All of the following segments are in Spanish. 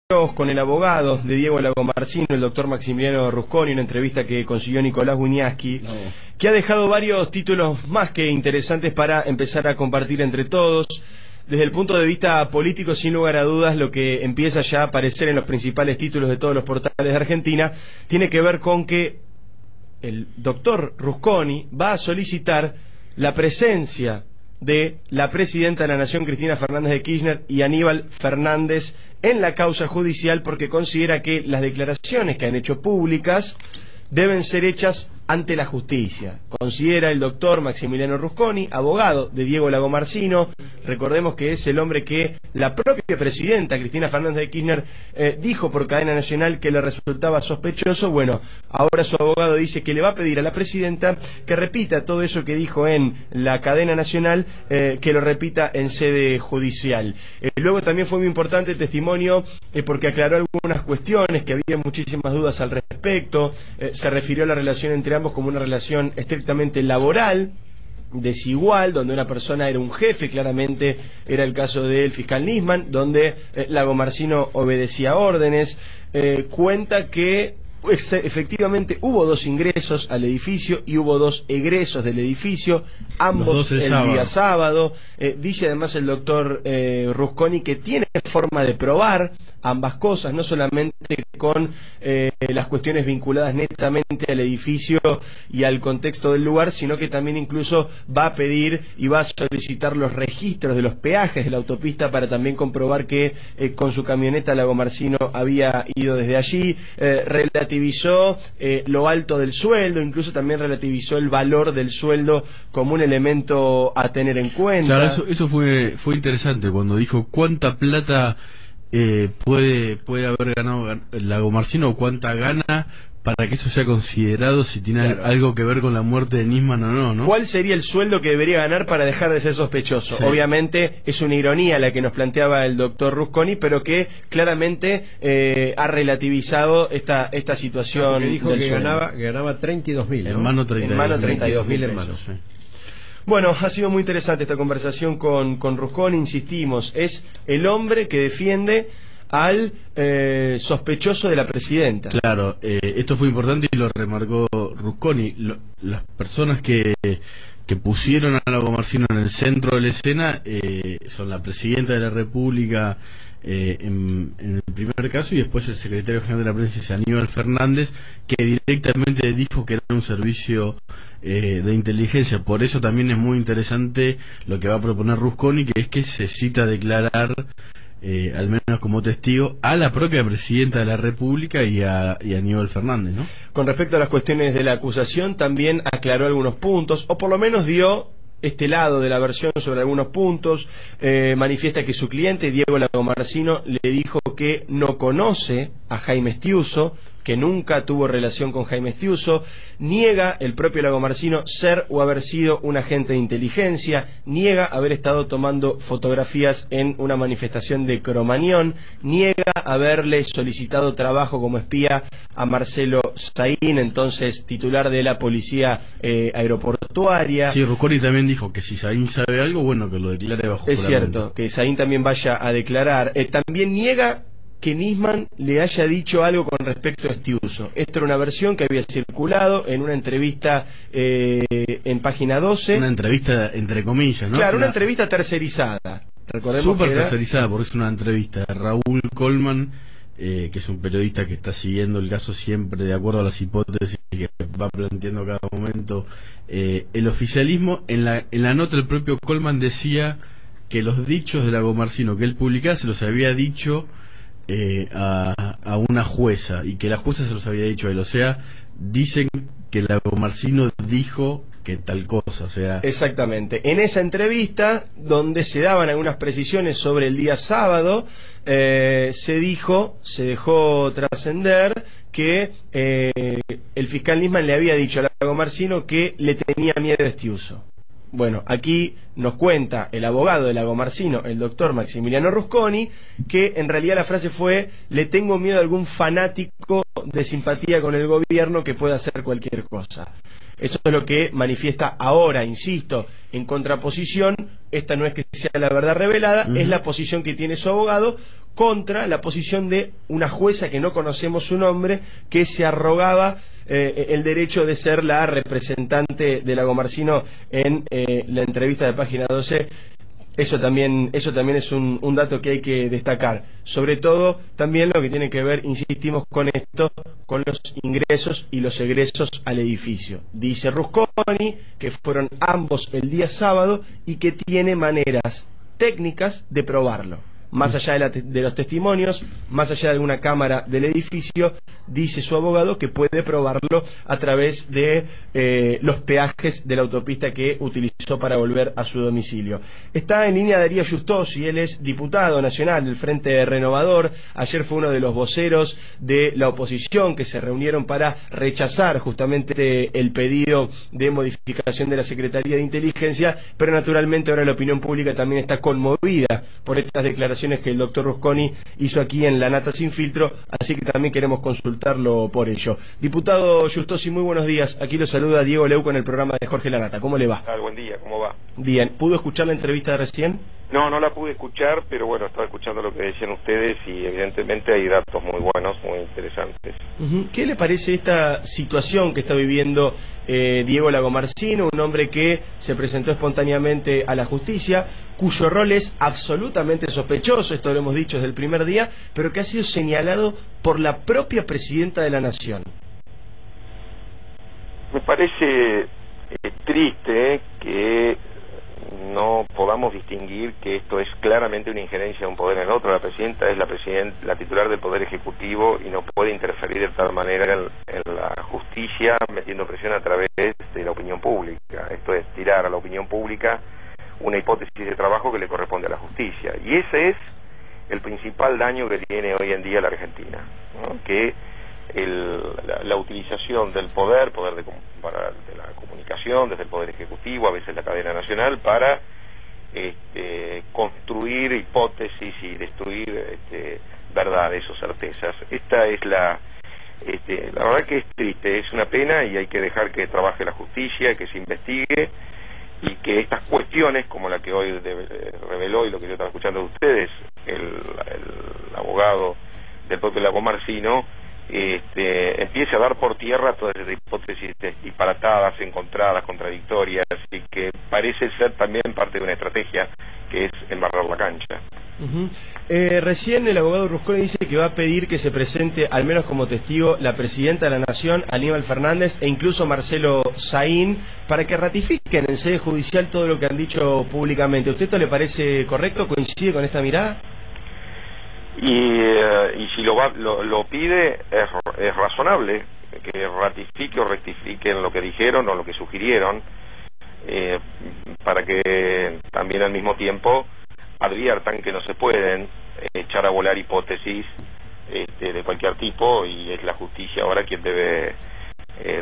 Con el abogado de Diego Lagomarsino, el doctor Maximiliano Rusconi, una entrevista que consiguió Nicolás Wiñaski, que ha dejado varios títulos más que interesantes para empezar a compartir entre todos. Desde el punto de vista político, sin lugar a dudas, lo que empieza ya a aparecer en los principales títulos de todos los portales de Argentina tiene que ver con que el doctor Rusconi va a solicitar la presencia de la presidenta de la Nación, Cristina Fernández de Kirchner, y Aníbal Fernández en la causa judicial, porque considera que las declaraciones que han hecho públicas deben ser hechas ante la justicia. Considera el doctor Maximiliano Rusconi, abogado de Diego Lagomarsino, recordemos que es el hombre que la propia presidenta Cristina Fernández de Kirchner dijo por cadena nacional que le resultaba sospechoso. Bueno, ahora su abogado dice que le va a pedir a la presidenta que repita todo eso que dijo en la cadena nacional, que lo repita en sede judicial. Luego también fue muy importante el testimonio porque aclaró algunas cuestiones que había muchísimas dudas al respecto. Se refirió a la relación entre ambos como una relación estrictamente laboral, desigual, donde una persona era un jefe, claramente era el caso del fiscal Nisman, donde Lagomarsino obedecía órdenes. Cuenta que efectivamente hubo dos ingresos al edificio y hubo dos egresos del edificio, ambos el día sábado. Dice además el doctor Rusconi que tiene forma de probar ambas cosas, no solamente con las cuestiones vinculadas netamente al edificio y al contexto del lugar, sino que también incluso va a pedir y va a solicitar los registros de los peajes de la autopista para también comprobar que con su camioneta Lagomarsino había ido desde allí. Relativizó lo alto del sueldo, incluso también relativizó el valor del sueldo como un elemento a tener en cuenta. Claro, eso fue interesante cuando dijo cuánta plata puede haber ganado Lagomarsino, o cuánta gana para que eso sea considerado, si tiene algo que ver con la muerte de Nisman o no, ¿no? ¿Cuál sería el sueldo que debería ganar para dejar de ser sospechoso? Sí. Obviamente es una ironía la que nos planteaba el doctor Rusconi, pero que claramente ha relativizado esta situación. Porque dijo que ganaba 32.000, ¿no? En mano 32.000 en mano. Sí. Bueno, ha sido muy interesante esta conversación con Rusconi, insistimos, es el hombre que defiende al sospechoso de la presidenta. Claro, esto fue importante y lo remarcó Rusconi. Las personas que pusieron a Lagomarsino en el centro de la escena son la presidenta de la República en el primer caso, y después el secretario general de la prensa, Aníbal Fernández, que directamente dijo que era un servicio de inteligencia. Por eso también es muy interesante lo que va a proponer Rusconi, que es que se cita a declarar al menos como testigo a la propia presidenta de la República y a Aníbal Fernández, ¿no? Con respecto a las cuestiones de la acusación, también aclaró algunos puntos, o por lo menos dio este lado de la versión sobre algunos puntos. Manifiesta que su cliente Diego Lagomarsino le dijo que no conoce a Jaime Estiuso, que nunca tuvo relación con Jaime Estiuso. Niega el propio Lagomarsino ser o haber sido un agente de inteligencia, niega haber estado tomando fotografías en una manifestación de Cromañón, niega haberle solicitado trabajo como espía a Marcelo Saín, entonces titular de la policía aeroportuaria. Sí, Rusconi también dijo que si Saín sabe algo, bueno, que lo declare bajo juramento. Es cierto, que Saín también vaya a declarar. También niega que Nisman le haya dicho algo con respecto a Estiuso. Esta era una versión que había circulado en una entrevista en Página 12. Una entrevista entre comillas, ¿no? Claro, una entrevista tercerizada. Recordemos súper tercerizada, porque es una entrevista de Raúl Colman, que es un periodista que está siguiendo el caso siempre de acuerdo a las hipótesis que va planteando cada momento el oficialismo. En la nota el propio Colman decía que los dichos de Lagomarsino que él publicaba se los había dicho a una jueza, y que la jueza se los había dicho a él. O sea, dicen que Lagomarsino dijo que tal cosa, o sea... Exactamente. En esa entrevista, donde se daban algunas precisiones sobre el día sábado, se dejó trascender que el fiscal Nisman le había dicho a Lagomarsino que le tenía miedo a Estiuso. Bueno, aquí nos cuenta el abogado de Lagomarsino, el doctor Maximiliano Rusconi, que en realidad la frase fue: le tengo miedo a algún fanático de simpatía con el gobierno que pueda hacer cualquier cosa. Eso es lo que manifiesta ahora, insisto, en contraposición esta no es que sea la verdad revelada, es la posición que tiene su abogado contra la posición de una jueza que no conocemos su nombre, que se arrogaba el derecho de ser la representante de Lagomarsino en la entrevista de Página 12. Eso también es un dato que hay que destacar. Sobre todo, también lo que tiene que ver, insistimos con esto, con los ingresos y los egresos al edificio. Dice Rusconi que fueron ambos el día sábado y que tiene maneras técnicas de probarlo. Más allá de los testimonios, más allá de alguna cámara del edificio, dice su abogado que puede probarlo a través de los peajes de la autopista que utilizó para volver a su domicilio. Está en línea Darío Justosi, él es diputado nacional del Frente Renovador. Ayer fue uno de los voceros de la oposición que se reunieron para rechazar justamente el pedido de modificación de la Secretaría de Inteligencia, pero naturalmente ahora la opinión pública también está conmovida por estas declaraciones que el doctor Rusconi hizo aquí en La Nata Sin Filtro, así que también queremos consultarlo por ello. Diputado Justosi, muy buenos días. Aquí lo saluda Diego Leuco en el programa de Jorge Lanata. ¿Cómo le va? Buen día, ¿cómo va? Bien. ¿Pudo escuchar la entrevista de recién? No la pude escuchar, pero bueno, estaba escuchando lo que decían ustedes y evidentemente hay datos muy buenos, muy interesantes. ¿Qué le parece esta situación que está viviendo Diego Lagomarsino, un hombre que se presentó espontáneamente a la justicia, cuyo rol es absolutamente sospechoso, esto lo hemos dicho desde el primer día, pero que ha sido señalado por la propia presidenta de la Nación? Me parece triste que no podamos distinguir que esto es claramente una injerencia de un poder en el otro. La presidenta es la titular del Poder Ejecutivo y no puede interferir de tal manera en la justicia metiendo presión a través de la opinión pública. Esto es tirar a la opinión pública una hipótesis de trabajo que le corresponde a la justicia. Y ese es el principal daño que tiene hoy en día la Argentina, ¿no? Que la utilización del poder de la comunicación, desde el Poder Ejecutivo, a veces la cadena nacional, para construir hipótesis y destruir verdades o certezas. Esta es la verdad que es triste, es una pena y hay que dejar que trabaje la justicia, que se investigue y que estas cuestiones, como la que hoy reveló y lo que yo estaba escuchando de ustedes, el abogado del propio Lagomarsino, empiece a dar por tierra todas esas hipótesis disparatadas, encontradas, contradictorias, y que parece ser también parte de una estrategia que es embarrar la cancha. Recién el abogado Rusconi dice que va a pedir que se presente al menos como testigo la presidenta de la Nación, Aníbal Fernández, e incluso Marcelo Saín, para que ratifiquen en sede judicial todo lo que han dicho públicamente. ¿A usted esto le parece correcto? ¿Coincide con esta mirada? Y si lo pide, es razonable que ratifique o rectifique en lo que dijeron o lo que sugirieron, para que también al mismo tiempo adviertan que no se pueden echar a volar hipótesis de cualquier tipo, y es la justicia ahora quien debe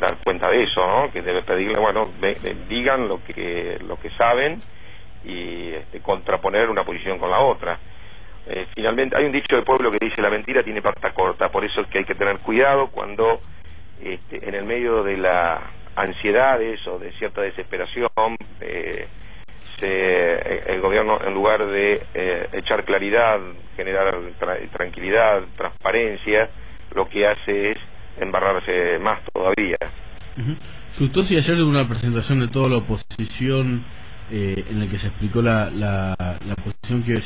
dar cuenta de eso, ¿no? Que debe pedirle, bueno, digan lo que saben y contraponer una posición con la otra. Finalmente hay un dicho del pueblo que dice: la mentira tiene pata corta. Por eso es que hay que tener cuidado cuando en el medio de las ansiedades o de cierta desesperación el gobierno, en lugar de echar claridad, generar tranquilidad, transparencia, lo que hace es embarrarse más todavía. Justosi, ayer hubo una presentación de toda la oposición en la que se explicó la posición que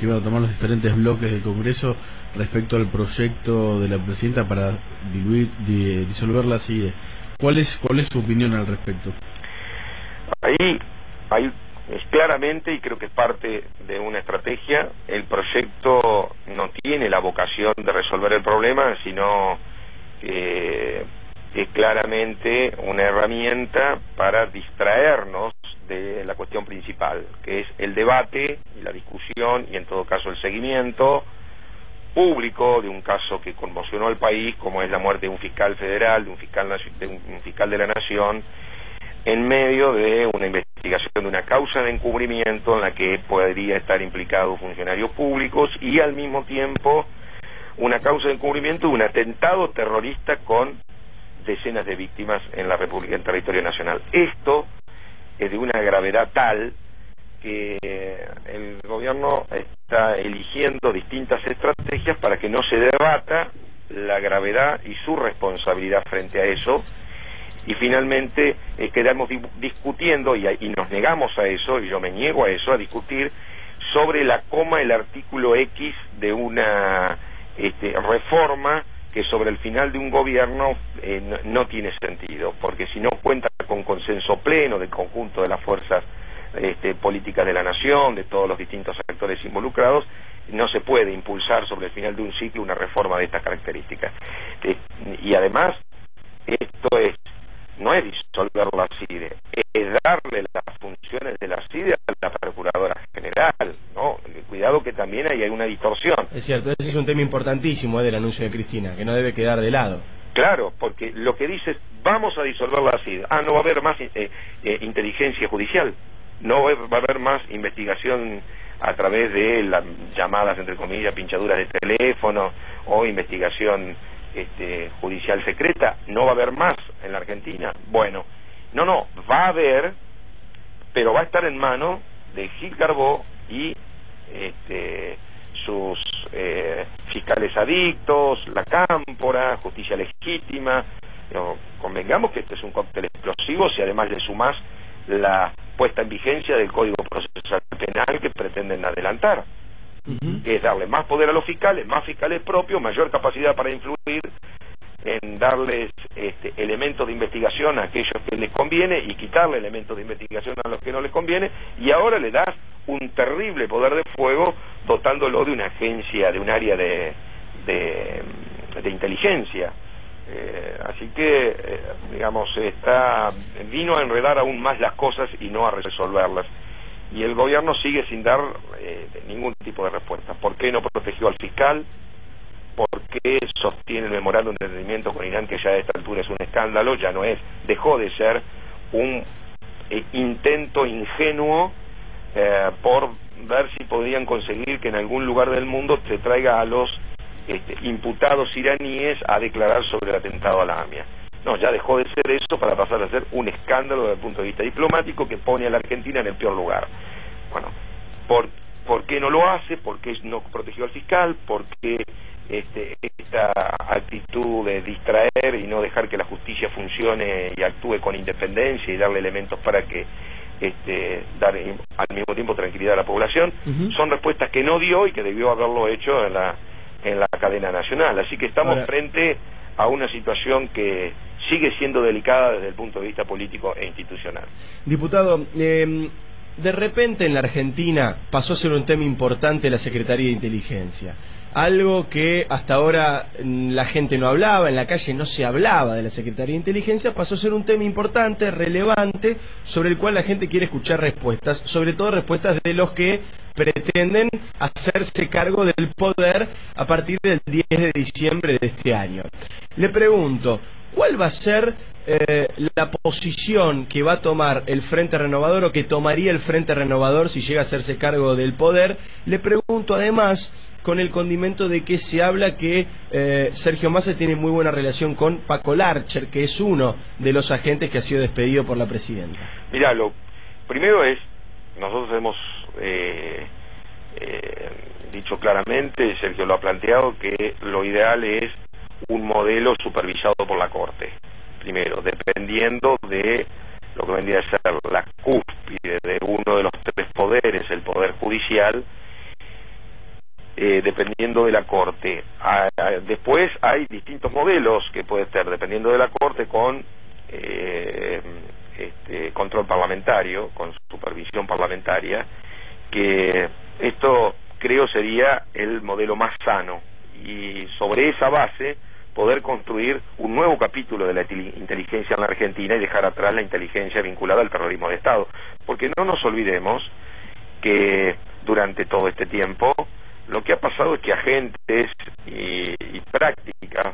iban a tomar los diferentes bloques del Congreso respecto al proyecto de la presidenta para disolver la CIDE. ¿Cuál es su opinión al respecto? Ahí es claramente, y creo que es parte de una estrategia, el proyecto no tiene la vocación de resolver el problema, sino que es claramente una herramienta para distraernos de la cuestión principal, que es el debate y la discusión y en todo caso el seguimiento público de un caso que conmocionó al país, como es la muerte de un fiscal federal, de un fiscal de la Nación, en medio de una investigación de una causa de encubrimiento en la que podría estar implicados funcionarios públicos, y al mismo tiempo una causa de encubrimiento de un atentado terrorista con decenas de víctimas en la República, en territorio nacional. Esto es de una gravedad tal que el gobierno está eligiendo distintas estrategias para que no se debata la gravedad y su responsabilidad frente a eso, y finalmente quedamos discutiendo y nos negamos a eso, y yo me niego a eso, a discutir sobre la coma, el artículo X de una reforma que sobre el final de un gobierno no tiene sentido, porque si no cuenta con consenso pleno del conjunto de las fuerzas políticas de la nación, de todos los distintos actores involucrados, no se puede impulsar sobre el final de un ciclo una reforma de estas características. Y además, esto no es disolver la CIDE, es darle las funciones de la CIDE a la Procuradora General, ¿no? Cuidado que también hay una distorsión. Es cierto, ese es un tema importantísimo del anuncio de Cristina, que no debe quedar de lado. Claro, porque lo que dice es, vamos a disolver la CIDE. No va a haber más inteligencia judicial, no va a haber más investigación a través de las llamadas, entre comillas, pinchaduras de teléfono o investigación judicial secreta, no va a haber más en la Argentina. Bueno, no, va a haber, pero va a estar en manos de Gil Carbó y sus fiscales adictos, la Cámpora, Justicia Legítima. Convengamos que este es un cóctel explosivo si además le sumás la puesta en vigencia del Código Procesal Penal que pretenden adelantar, que es darle más poder a los fiscales, más fiscales propios, mayor capacidad para influir en darles elementos de investigación a aquellos que les conviene y quitarle elementos de investigación a los que no les conviene, y ahora le das un terrible poder de fuego dotándolo de una agencia, de un área de inteligencia. Así que, digamos, vino a enredar aún más las cosas y no a resolverlas. Y el gobierno sigue sin dar ningún tipo de respuesta. ¿Por qué no protegió al fiscal? ¿Por qué sostiene el memorándum de entendimiento con Irán, que ya a esta altura es un escándalo? Ya no es, dejó de ser un intento ingenuo por ver si podían conseguir que en algún lugar del mundo se traiga a los imputados iraníes a declarar sobre el atentado a la AMIA. No, ya dejó de ser eso para pasar a ser un escándalo desde el punto de vista diplomático que pone a la Argentina en el peor lugar. Bueno, ¿por qué no lo hace? ¿Por qué no protegió al fiscal? ¿Por qué esta actitud de distraer y no dejar que la justicia funcione y actúe con independencia y darle elementos para que dar al mismo tiempo tranquilidad a la población? Son respuestas que no dio y que debió haberlo hecho en la cadena nacional. Así que estamos frente a una situación que sigue siendo delicada desde el punto de vista político e institucional. Diputado, de repente en la Argentina pasó a ser un tema importante la Secretaría de Inteligencia. Algo que hasta ahora la gente no hablaba, en la calle no se hablaba de la Secretaría de Inteligencia, pasó a ser un tema importante, relevante, sobre el cual la gente quiere escuchar respuestas, sobre todo respuestas de los que pretenden hacerse cargo del poder a partir del 10 de diciembre de este año. Le pregunto, ¿cuál va a ser la posición que va a tomar el Frente Renovador o que tomaría el Frente Renovador si llega a hacerse cargo del poder? Le pregunto además con el condimento de que se habla que Sergio Massa tiene muy buena relación con Paco Larcher, que es uno de los agentes que ha sido despedido por la presidenta. Mirá, lo primero es, nosotros hemos dicho claramente, Sergio lo ha planteado, que lo ideal es un modelo supervisado por la Corte. Primero, dependiendo de lo que vendría a ser la cúspide de uno de los tres poderes, el Poder Judicial, dependiendo de la Corte. Después hay distintos modelos que puede ser, dependiendo de la Corte, con control parlamentario, con supervisión parlamentaria, que esto creo sería el modelo más sano, y sobre esa base poder construir un nuevo capítulo de la inteligencia en la Argentina y dejar atrás la inteligencia vinculada al terrorismo de Estado, porque no nos olvidemos que durante todo este tiempo lo que ha pasado es que agentes y prácticas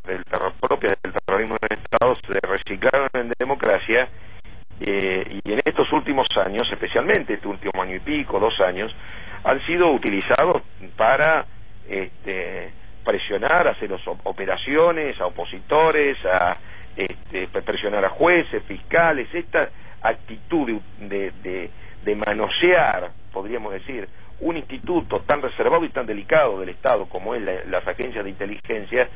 propias del terrorismo de Estado se reciclaron en democracia, y en estos últimos años, especialmente este último año y pico, 2 años, han sido utilizados para presionar, hacer operaciones a opositores, a presionar a jueces, fiscales. Esta actitud de de manosear, podríamos decir, un instituto tan reservado y tan delicado del Estado como es las agencias de inteligencia,